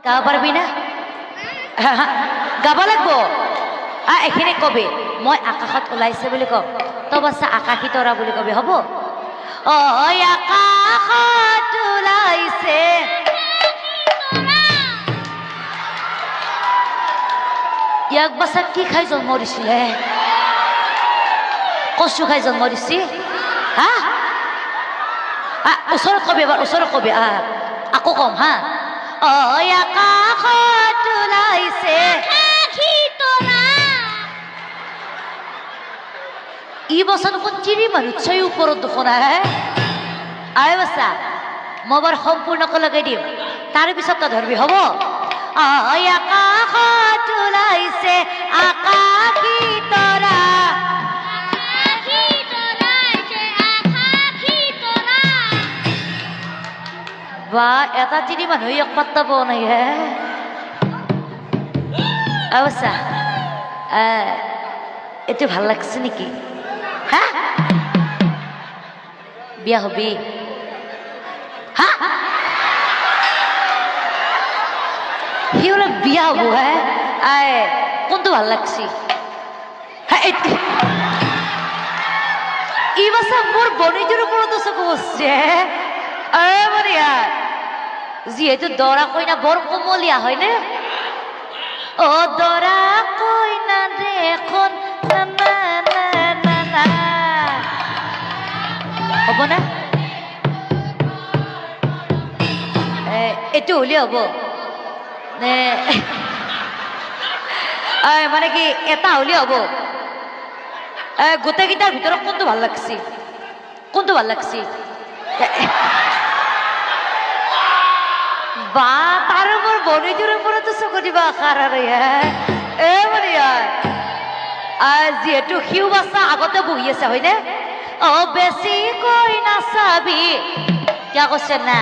গাব পারবি না গাব লাগবো এইখিনি কবি মই আকাশত ওলাইছে বুলি কম তই বাচ্চা আকাশী তৰা বুলি কবি হ'ব ঐ আকাশত ওলাইছে ইয়াক বাচ্চা কি খাই জন্ম দিছিলে কচু খাই জন্ম দিছি হা ওচৰত কবি এবাৰ ওচৰত কবি আকৌ কম হা ঐ আকাশত ওলাইছে ই বছৰ দেখোন চিৰি মানুহ চাই ওপৰত দেখোন আহে বাচ্চা মই বাৰু সম্পূৰ্ণকৈ লগাই দিম তাৰপিছত তই ধৰবি হ'ব আকাশত ওলাইছে আকাশী তৰা বা এটা চিৰি মানুহ এক পাত্তা পোৱা নাই হে বাচ্চা এইটো ভাল লাগছে নেকি হা বিয়া হবি হা সি বোলে বিয়া হব হে কোনটো ভাল লাগছি ই বাচ্চা মোৰ বনীটোৰ ওপৰতো চকু বসছে বঢ়িয়া যিহেতু দৰা কইনা বৰ কোমলীয়া হয়নে অ দৰা কইনা দেখোন হ'ব না এইটো হলে হ'ব নে মানে কি এটা হলে হ'ব গোটেইকেইটাৰ ভিতৰত কোনটো ভাল লাগছি কোনটো ভাল লাগছি বা তাৰ মোৰ বনীটোৰ ওপৰতো চকু দিবা আশাৰ আৰু বঢ়িয়া যিহেতু সিও বাচ্চা আগতে বহি আছে হয়নে বেছিকৈ নাচাবি কিয় কৈছে না